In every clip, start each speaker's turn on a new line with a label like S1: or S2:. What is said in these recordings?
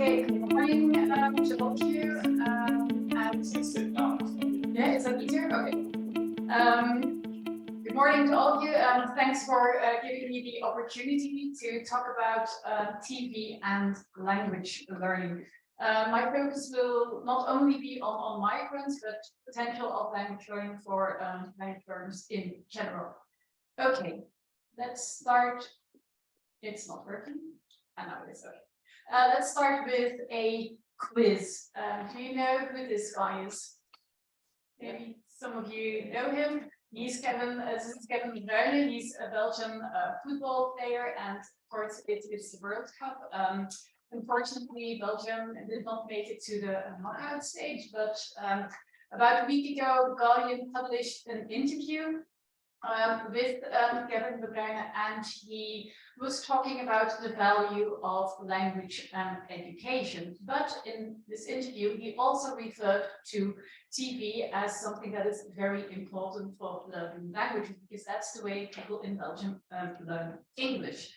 S1: Okay, good morning to all of you. Yeah, is that easier? Okay. Good morning to all of you. Thanks for giving me the opportunity to talk about TV and language learning. My focus will not only be on migrants, but potential of language learning for language learners in general. Okay, let's start. It's not working. I know it's okay. Let's start with a quiz. Do you know who this guy is? Maybe some of you know him. He's Kevin De Bruyne. He's a Belgian football player, and of course it's the World Cup. Unfortunately, Belgium did not make it to the knockout stage, but about a week ago, Guardian published an interview with Kevin De Bruyne, and he was talking about the value of language education. But in this interview, he also referred to TV as something that is very important for learning languages, because that's the way people in Belgium learn English.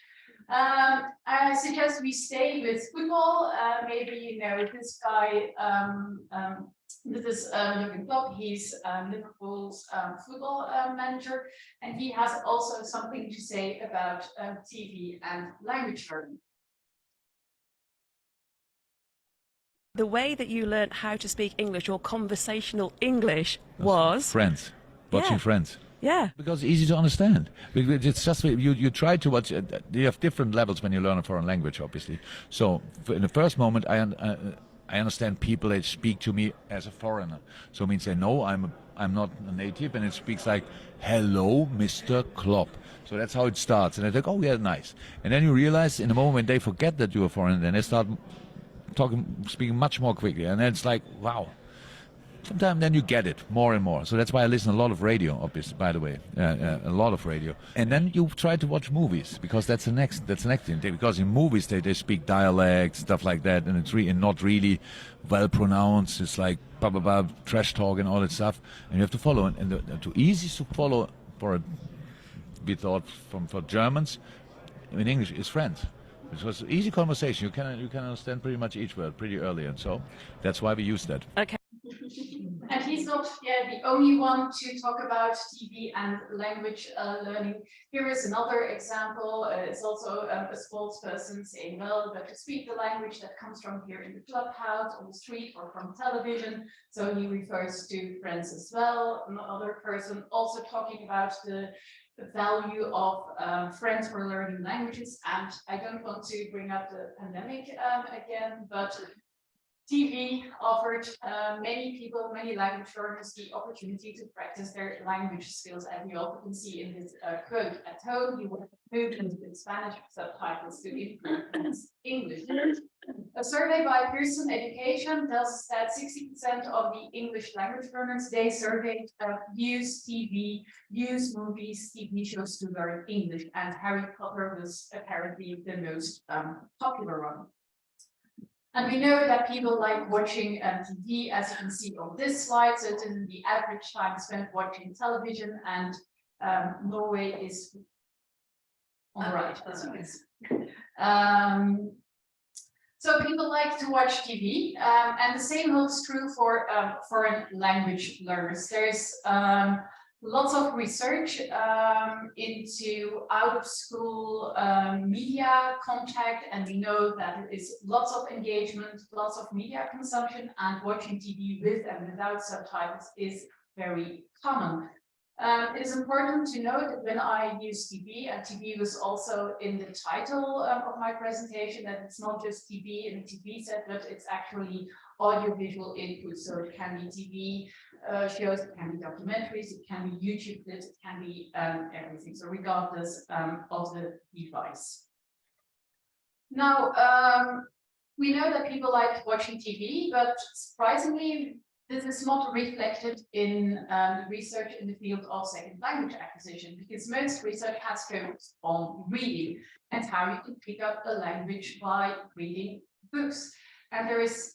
S1: I suggest we stay with football. Maybe you know this guy. This is Jürgen Klopp. He's Liverpool's football manager, and he has also something to say about TV and language learning.
S2: The way that you learned how to speak English, or conversational English, was
S3: Friends, watching Friends.
S2: Yeah,
S3: because it's easy to understand. It's just you try to watch. You have different levels when you learn a foreign language, obviously. So in the first moment, I understand people that speak to me as a foreigner. So it means they know I'm not a native, and it speaks like, "Hello, Mr. Klopp." So that's how it starts, and I think, "Oh yeah, nice." And then you realize in the moment when they forget that you're a foreigner, then they start speaking much more quickly, and then it's like, wow. Sometimes then you get it more and more. So that's why I listen a lot of radio, obviously, by the way, a lot of radio. And then you try to watch movies, because that's the next thing. Because in movies they speak dialects, stuff like that, and it's not really well pronounced. It's like blah blah blah, trash talk and all that stuff, and you have to follow. And the easiest to follow we thought for Germans in English is Friends. It was an easy conversation. You can understand pretty much each word pretty early, and so that's why we use that.
S2: Okay.
S1: And he's not the only one to talk about TV and language learning. Here is another example. It's also a spokesperson saying, well, but to speak the language that comes from here in the clubhouse, on the street, or from television. So he refers to Friends as well. Another person also talking about the value of Friends for learning languages. And I don't want to bring up the pandemic again, but TV offered many people, many language learners, the opportunity to practice their language skills. And you also can see in this quote, at home, you will move into Spanish subtitles to improve English. A survey by Pearson Education tells us that 60% of the English language learners they surveyed use TV, use movies, TV shows to learn English. And Harry Potter was apparently the most popular one. And we know that people like watching TV, as you can see on this slide. So it is the average time spent watching television, and Norway is on the right, as you can see. So people like to watch TV, and the same holds true for foreign language learners. There's lots of research into out-of-school media contact, and we know that there is lots of engagement, lots of media consumption, and watching TV with and without subtitles is very common. It is important to note that when I use TV, and TV was also in the title of my presentation, that it's not just TV in a TV set, but it's actually audiovisual input. So it can be TV shows, it can be documentaries, it can be YouTube clips, it can be everything. So regardless of the device. Now, we know that people like watching TV, but surprisingly, this is not reflected in research in the field of second language acquisition, because most research has focused on reading and how you can pick up a language by reading books. And there is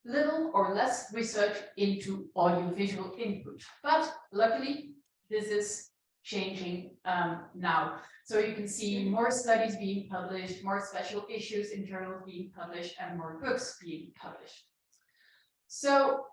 S1: little or less research into audiovisual input. But luckily, this is changing now. So you can see more studies being published, more special issues in journals being published, and more books being published. So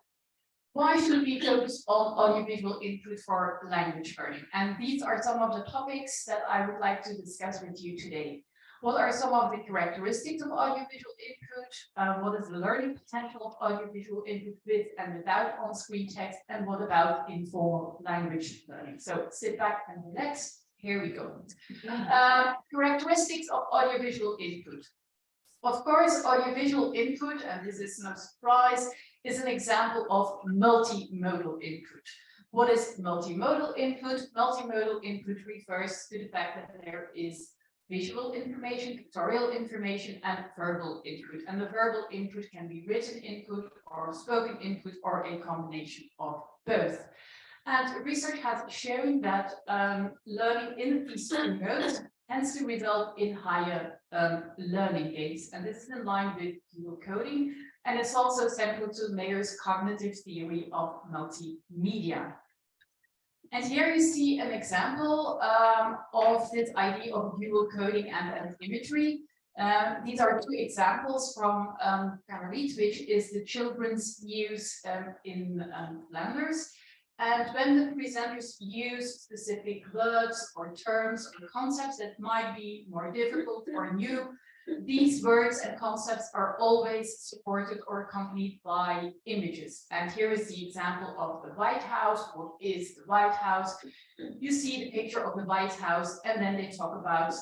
S1: why should we focus on audiovisual input for language learning? And these are some of the topics that I would like to discuss with you today. What are some of the characteristics of audiovisual input? What is the learning potential of audiovisual input with and without on-screen text? And what about informal language learning? So sit back and relax. Here we go. Characteristics of audiovisual input. Of course, audiovisual input, and this is no surprise, is an example of multimodal input. What is multimodal input? Multimodal input refers to the fact that there is visual information, pictorial information, and verbal input. And the verbal input can be written input or spoken input or a combination of both. And research has shown that learning in these two modes tends to result in higher learning gains. And this is in line with dual coding. And it's also central to Mayer's cognitive theory of multimedia. And here you see an example of this idea of dual coding and imagery. These are two examples from Canaries, which is the children's news in Flanders. And when the presenters use specific words or terms or concepts that might be more difficult or new, these words and concepts are always supported or accompanied by images. And here is the example of the White House. What is the White House? You see the picture of the White House, and then they talk about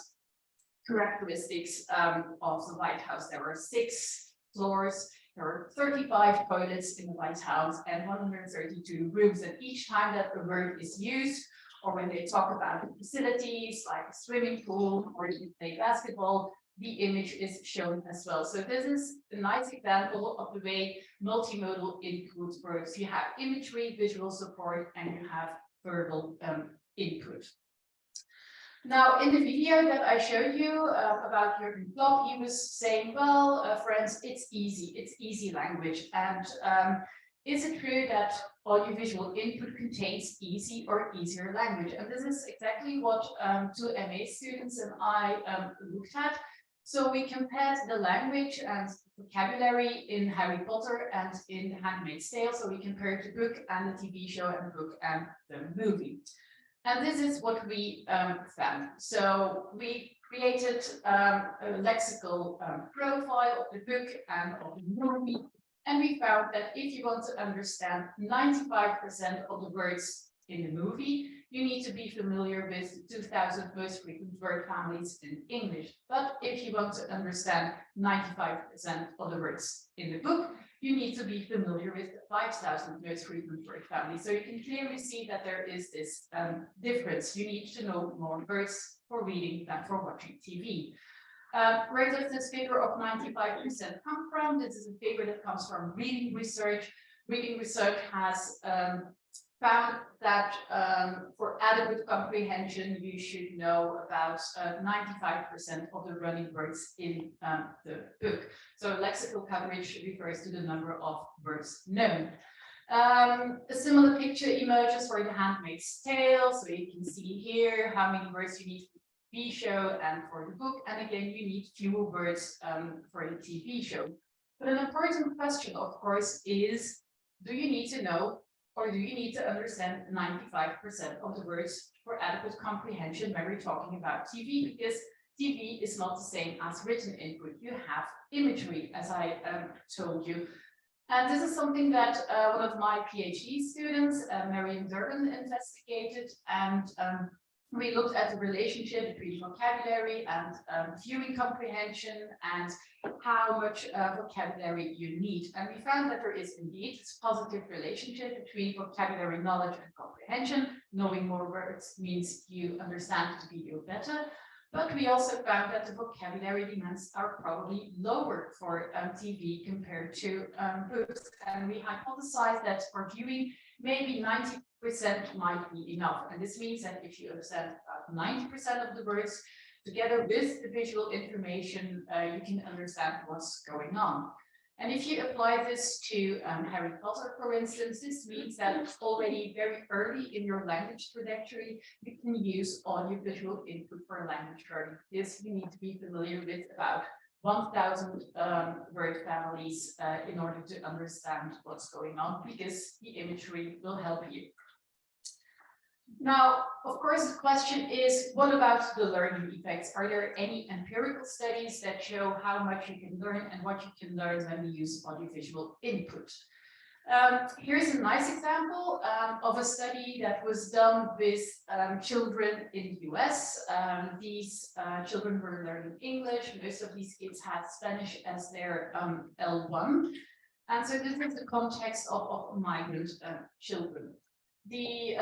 S1: characteristics of the White House. There are 6 floors. There are 35 toilets in the White House and 132 rooms. And each time that the word is used, or when they talk about facilities like a swimming pool or you play basketball, the image is shown as well. So this is a nice example of the way multimodal input works. You have imagery, visual support, and you have verbal input. Now, in the video that I showed you about Jürgen Klopp, he was saying, well, friends, it's easy language. And is it true that audiovisual input contains easy or easier language? And this is exactly what 2 MA students and I looked at. So we compared the language and vocabulary in Harry Potter and in The Handmaid's Tale. So we compared the book and the TV show and the book and the movie. And this is what we found. So we created a lexical profile of the book and of the movie. And we found that if you want to understand 95% of the words in the movie, you need to be familiar with 2,000 most frequent word families in English. But if you want to understand 95% of the words in the book, you need to be familiar with the 5,000 most frequent word families. So you can clearly see that there is this difference. You need to know more words for reading than for watching TV. Where does this figure of 95% come from? This is a figure that comes from reading research. Reading research has found that for adequate comprehension, you should know about 95% of the running words in the book. So lexical coverage refers to the number of words known. A similar picture emerges for The Handmaid's Tale. So you can see here how many words you need for the TV show and for the book. And again, you need fewer words for the TV show. But an important question, of course, is, do you need to know or do you need to understand 95% of the words for adequate comprehension when we're talking about TV? Because TV is not the same as written input. You have imagery, as I told you. And this is something that one of my PhD students, Marion Durbin, investigated. And we looked at the relationship between vocabulary and viewing comprehension and how much vocabulary you need. And we found that there is indeed this positive relationship between vocabulary knowledge and comprehension. Knowing more words means you understand the video better. But we also found that the vocabulary demands are probably lower for TV compared to books. And we hypothesized that for viewing, maybe 90% might be enough. And this means that if you understand about 90% of the words, together with the visual information, you can understand what's going on. And if you apply this to Harry Potter, for instance, this means that already very early in your language trajectory, you can use audiovisual input for language learning. This you need to be familiar with about 1,000 word families in order to understand what's going on, because the imagery will help you. Now, of course, the question is, what about the learning effects? Are there any empirical studies that show how much you can learn and what you can learn when you use audiovisual input? Here's a nice example of a study that was done with children in the US. These children were learning English. Most of these kids had Spanish as their L1. And so this is the context of migrant children. The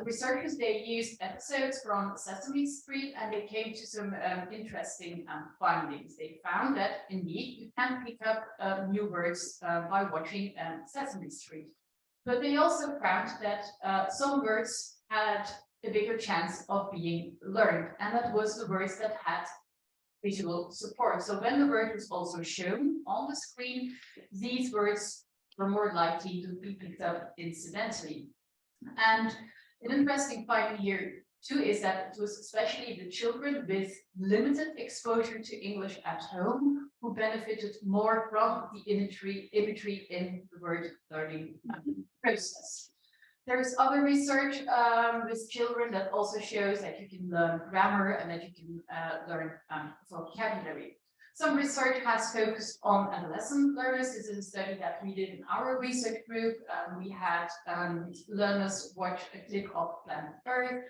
S1: researchers, they used episodes from Sesame Street, and they came to some interesting findings. They found that indeed you can pick up new words by watching Sesame Street. But they also found that some words had a bigger chance of being learned, and that was the words that had visual support. So when the word was also shown on the screen, these words were more likely to be picked up incidentally. And an interesting finding here too is that it was especially the children with limited exposure to English at home who benefited more from the imagery in the word learning process. There is other research with children that also shows that you can learn grammar and that you can learn vocabulary. Some research has focused on adolescent learners. This is a study that we did in our research group. We had learners watch a clip of Planet Earth.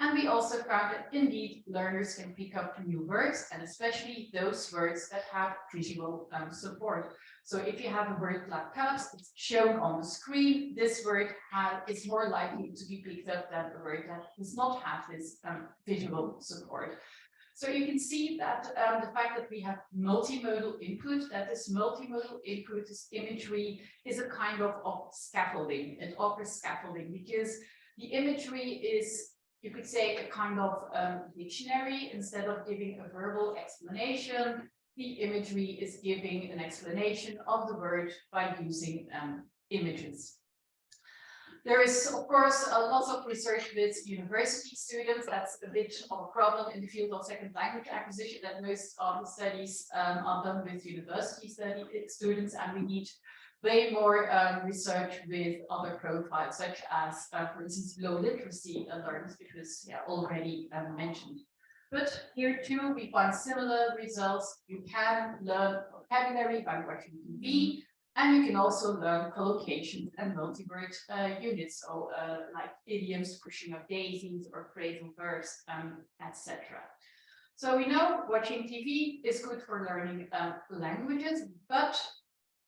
S1: And we also found that indeed learners can pick up new words, and especially those words that have visual support. So if you have a word like cups, it's shown on the screen. This word is more likely to be picked up than a word that does not have this visual support. So you can see that the fact that we have multimodal input, that this multimodal input, this imagery, is a kind of scaffolding. It offers scaffolding because the imagery is, you could say, a kind of dictionary. Instead of giving a verbal explanation, the imagery is giving an explanation of the word by using images. There is, of course, lots of research with university students. That's a bit of a problem in the field of second language acquisition, that most of the studies are done with university students, and we need way more research with other profiles, such as, for instance, low literacy learners, which was already mentioned. But here too, we find similar results. You can learn vocabulary by watching TV. And you can also learn collocations and multi-word units, so like idioms, pushing of daisies, or phrasal verbs, etc. So we know watching TV is good for learning languages, but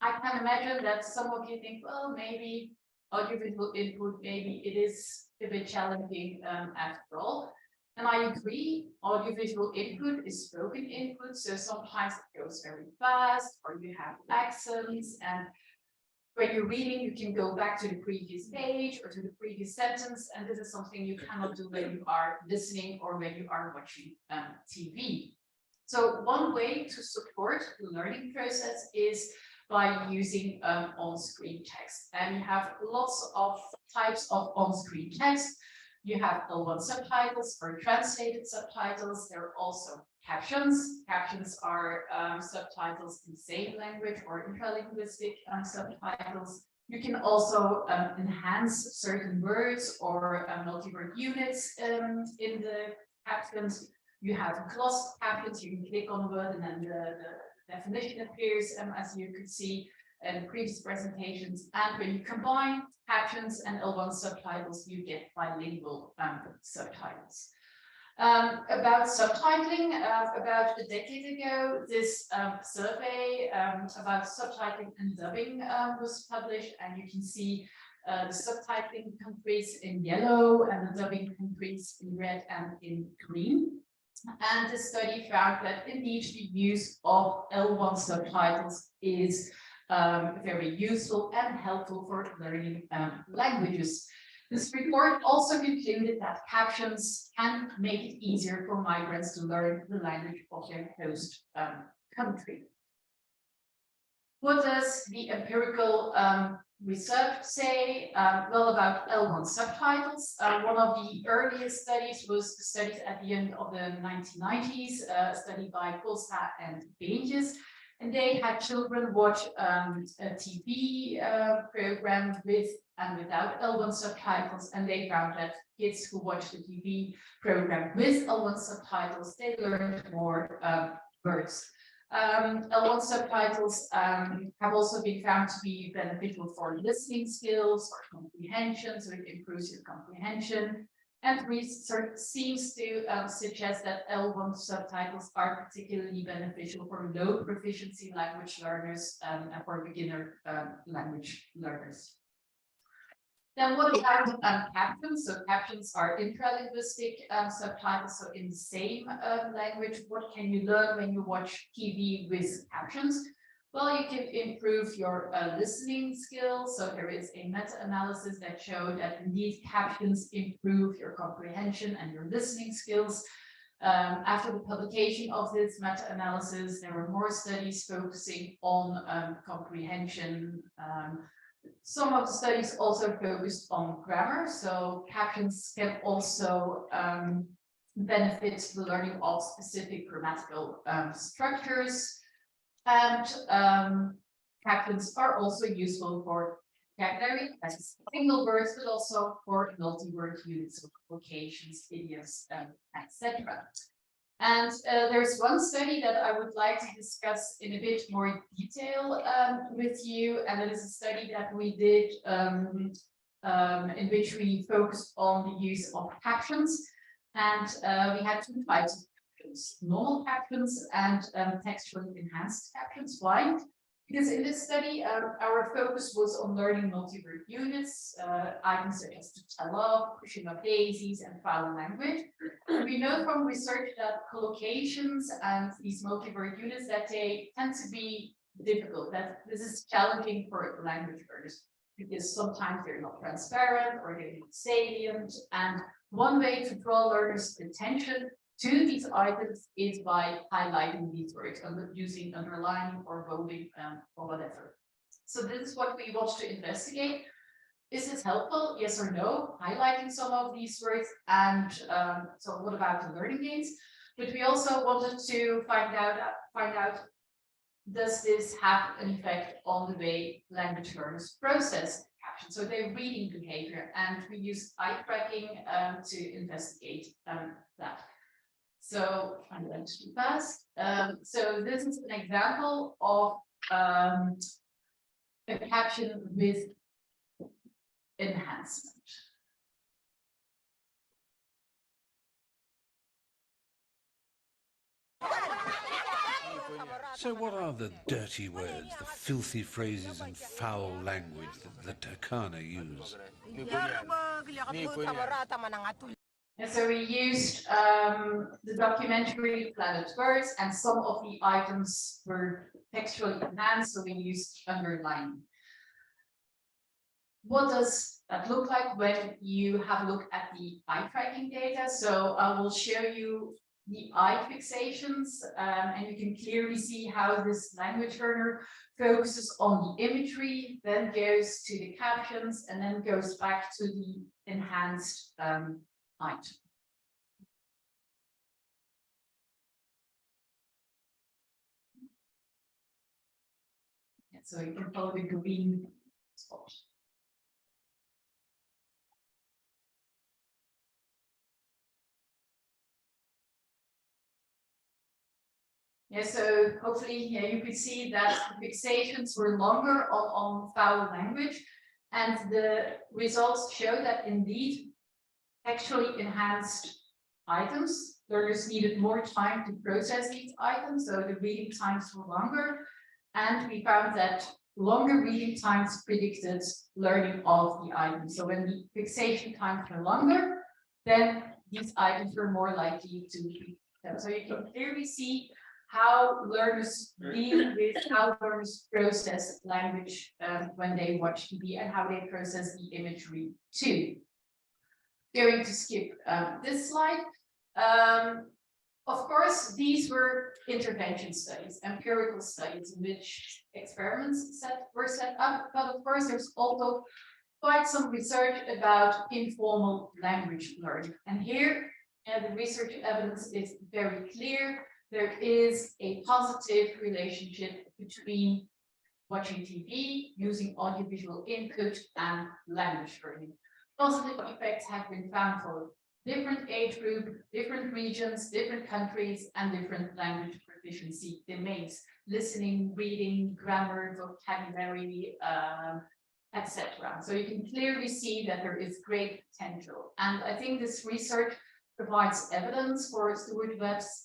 S1: I can imagine that some of you think, well, maybe audiovisual input, maybe it is a bit challenging after all. And I agree, audiovisual input is spoken input, so sometimes it goes very fast, or you have accents, and when you're reading, you can go back to the previous page or to the previous sentence, and this is something you cannot do when you are listening or when you are watching TV. So one way to support the learning process is by using on-screen text, and you have lots of types of on-screen text. You have L1 subtitles or translated subtitles. There are also captions. Captions are subtitles in the same language or intralinguistic subtitles. You can also enhance certain words or multi-word units in the captions. You have glossed captions. You can click on a word and then the definition appears, as you could see in previous presentations. And when you combine captions and L1 subtitles, you get bilingual subtitles. About subtitling, about a decade ago, this survey about subtitling and dubbing was published, and you can see the subtitling countries in yellow and the dubbing countries in red and in green. And the study found that indeed the use of L1 subtitles is very useful and helpful for learning languages. This report also concluded that captions can make it easier for migrants to learn the language of their host country. What does the empirical research say? Well, about L1 subtitles. One of the earliest studies was studied at the end of the 1990s, a study by Potte and Beentjes. And they had children watch a TV program with and without L1 subtitles, and they found that kids who watched the TV program with L1 subtitles, they learned more words. L1 subtitles have also been found to be beneficial for listening skills or comprehension, so it improves your comprehension. And research seems to suggest that L1 subtitles are particularly beneficial for low proficiency language learners and for beginner language learners. Then what about captions? So captions are intralinguistic subtitles, so in the same language. What can you learn when you watch TV with captions? Well, you can improve your listening skills. So there is a meta-analysis that showed that indeed captions improve your comprehension and your listening skills. After the publication of this meta-analysis, there were more studies focusing on comprehension. Some of the studies also focused on grammar, so captions can also benefit the learning of specific grammatical structures, and captions are also useful for vocabulary, as single words, but also for multi-word units, so locations, idioms, etc. And there's one study that I would like to discuss in a bit more detail with you, and it is a study that we did in which we focused on the use of captions, and we had two types of captions: normal captions and textually enhanced captions. Why? Because in this study, our focus was on learning multi-word units, items such as to tell up, pushing up daisies, and foul language. We know from research that collocations and these multi-word units, that they tend to be difficult, that this is challenging for language learners, because sometimes they're not transparent or they're not salient. And one way to draw learners' attention to these items is by highlighting these words and using underlining or bolding or whatever. So this is what we want to investigate. Is this helpful? Yes or no? Highlighting some of these words, and so what about the learning gains? But we also wanted to find out does this have an effect on the way language learners process captions, so their reading behavior, and we used eye tracking to investigate that. So I'm going to do fast. So this is an example of a caption with enhancement.
S4: So what are the dirty words, the filthy phrases and foul language that the Turkana use?
S1: And so we used the documentary Planet Words, and some of the items were textually enhanced, so we used underlining. What does that look like when you have a look at the eye tracking data? So I will show you the eye fixations, and you can clearly see how this language learner focuses on the imagery, then goes to the captions, and then goes back to the enhanced item. So you can follow the green spot. Yeah, so hopefully you could see that the fixations were longer on foul language, and the results show that indeed textually enhanced items, learners needed more time to process these items, so the reading times were longer, and we found that longer reading times predicted learning of the items. So when the fixation times were longer, then these items were more likely to be. So you can clearly see how learners deal with, how learners process language when they watch TV, and how they process the imagery too. Going to skip this slide. Of course, these were intervention studies, empirical studies in which experiments were set up, but of course there's also quite some research about informal language learning. And here, the research evidence is very clear. There is a positive relationship between watching TV, using audiovisual input, and language learning. Positive effects have been found for different age group, different regions, different countries, and different language proficiency domains. Listening, reading, grammar, vocabulary, etc. So you can clearly see that there is great potential. And I think this research provides evidence for Stuart Webb's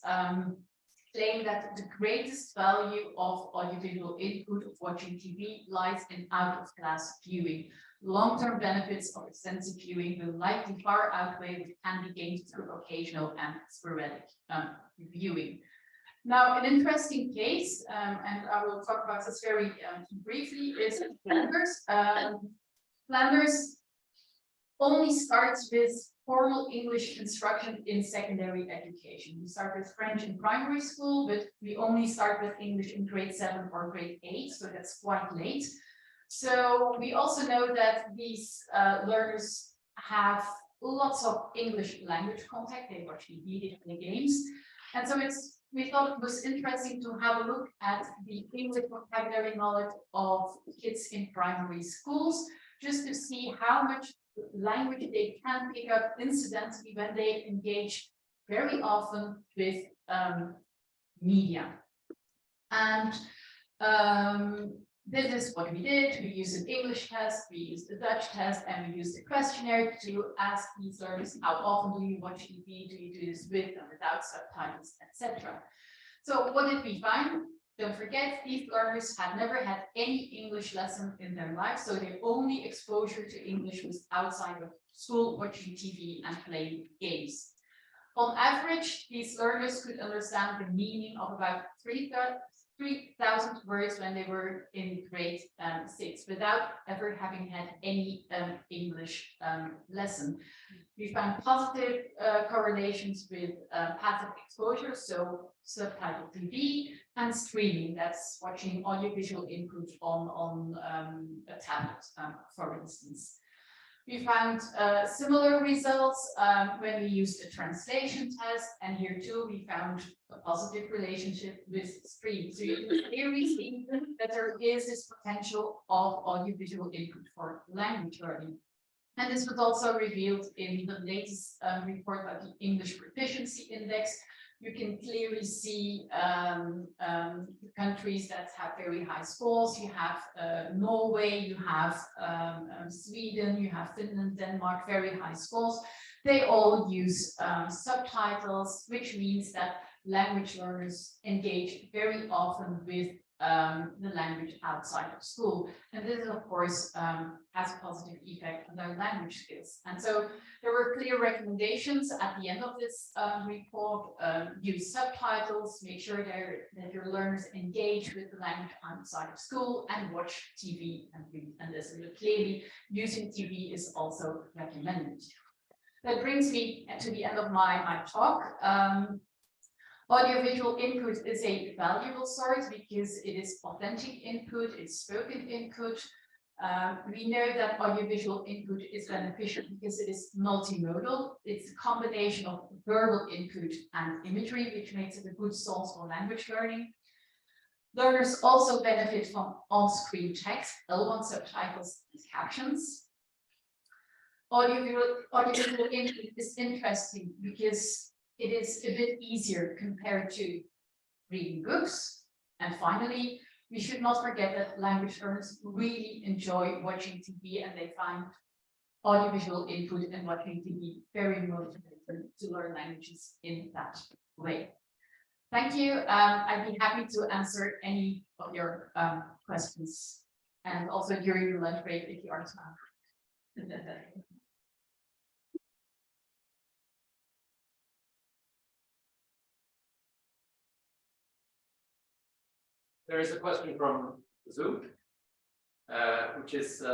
S1: claim that the greatest value of audiovisual input of watching TV lies in out-of-class viewing. Long-term benefits of extensive viewing will likely far outweigh what can be gained through occasional and sporadic viewing. Now, an interesting case, and I will talk about this very briefly, is Flanders. Flanders only starts with formal English instruction in secondary education. We start with French in primary school, but we only start with English in grade 7 or grade 8, so that's quite late. So we also know that these learners have lots of English language contact. They watch TV, they play games. And so we thought it was interesting to have a look at the English vocabulary knowledge of kids in primary schools, just to see how much language they can pick up incidentally when they engage very often with media. And this is what we did. We used an English test, we used a Dutch test, and we used a questionnaire to ask these learners, how often do you watch TV? Do you do this with and without subtitles, etc. So what did we find? Don't forget, these learners had never had any English lesson in their life, so their only exposure to English was outside of school, watching TV and playing games. On average, these learners could understand the meaning of about 3,000 words when they were in grade 6 without ever having had any English lesson. We found positive correlations with passive exposure, so subtitled TV, and streaming, that's watching audiovisual input on a tablet, for instance. We found similar results when we used a translation test, and here too we found a positive relationship with stream. So you can clearly see that there is this potential of audiovisual input for language learning. And this was also revealed in the latest report about the English Proficiency Index. You can clearly see countries that have very high scores. You have Norway, you have Sweden, you have Finland, Denmark, very high scores. They all use subtitles, which means that language learners engage very often with the language outside of school. And this, of course, has a positive effect on their language skills. And so there were clear recommendations at the end of this report. Use subtitles, make sure that your learners engage with the language outside of school, and watch TV and read and listen. But clearly, using TV is also recommended. That brings me to the end of my talk. Audiovisual input is a valuable source because it is authentic input, it's spoken input. We know that audiovisual input is beneficial because it is multimodal. It's a combination of verbal input and imagery, which makes it a good source for language learning. Learners also benefit from on-screen text, L1 subtitles, and captions. Audiovisual input is interesting because it is a bit easier compared to reading books. And finally, we should not forget that language learners really enjoy watching TV, and they find audiovisual input and watching TV very motivating to learn languages in that way. Thank you. I'd be happy to answer any of your questions, and also during your lunch break if you are time. There is a question from Zoom, which is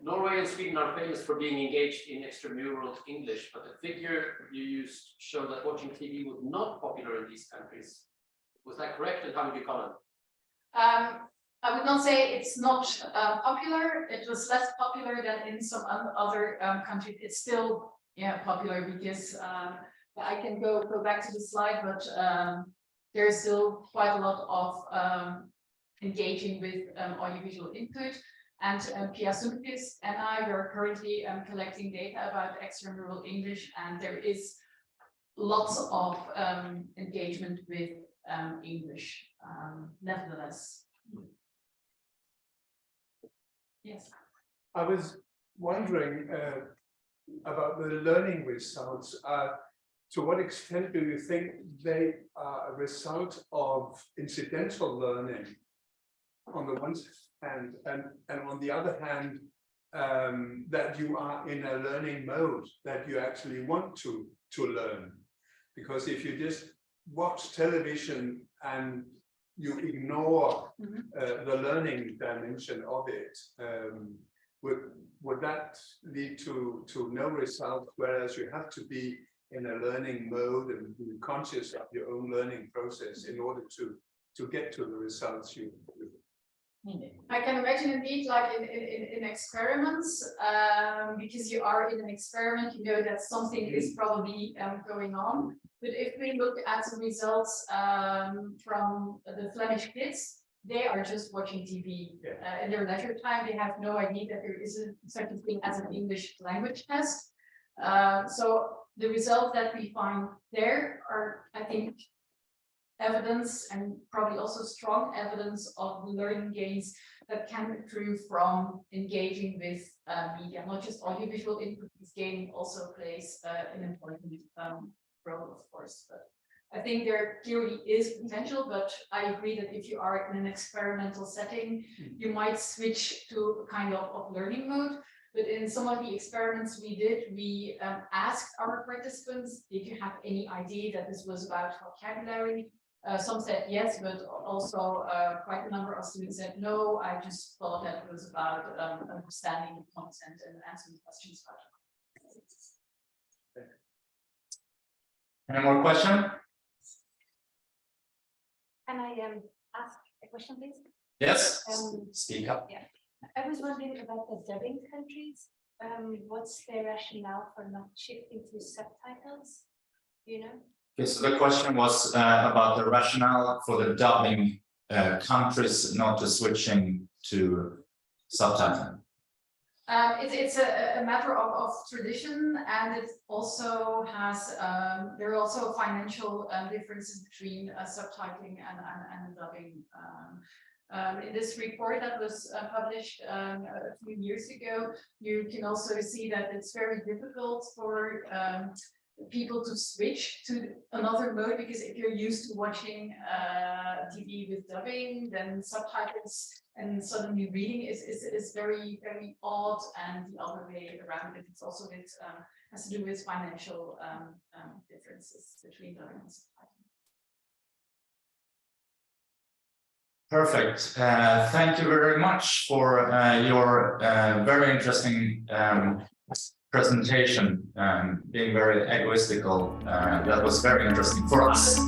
S5: Norway and Sweden are famous for being engaged in extramural English, but the figure you used showed that watching TV was not popular in these countries. Was that correct, and how would you comment?
S1: I would not say it's not popular. It was less popular than in some other countries. It's still popular because I can go back to the slide, but there's still quite a lot of engaging with audiovisual input. And Pia Sundqvist and I were currently collecting data about extramural English, and there is lots of engagement with English, nevertheless. Yes.
S6: I was wondering about the learning results. To what extent do you think they are a result of incidental learning on the one hand, and on the other hand, that you are in a learning mode, that you actually want to learn? Because if you just watch television and you ignore the learning dimension of it, would that lead to no result, whereas you have to be in a learning mode and be conscious of your own learning process in order to get to the results you
S1: I can imagine indeed, like in experiments, because you are in an experiment, you know that something is probably going on. But if we look at the results from the Flemish kids, they are just watching TV in their leisure time. They have no idea that there is such a thing as an English language test. So the results that we find there are, I think, evidence, and probably also strong evidence of the learning gains that can accrue from engaging with media, not just audiovisual input. This gain also plays an important role, of course. But I think there clearly is potential, but I agree that if you are in an experimental setting, you might switch to a kind of learning mode. But in some of the experiments we did, we asked our participants, did you have any idea that this was about vocabulary? Some said yes, but also quite a number of students said no. I just thought that it was about understanding the content and answering questions about it.
S7: Any more questions?
S8: Can I ask a question, please?
S7: Yes, speak up.
S8: Yeah, I was wondering about the dubbing countries. What's their rationale for not shifting to subtitles? Do you know?
S7: Okay, so the question was about the rationale for the dubbing countries not to switching to subtitling.
S1: It's a matter of tradition, and it also has there are also financial differences between subtitling and dubbing. In this report that was published a few years ago, you can also see that it's very difficult for people to switch to another mode, because if you're used to watching TV with dubbing, then subtitles and suddenly reading is very, very odd, and the other way around it. It's also has to do with financial differences between dubbing and subtitling.
S7: Perfect. Thank you very much for your very interesting presentation, being very egoistical. That was very interesting for us.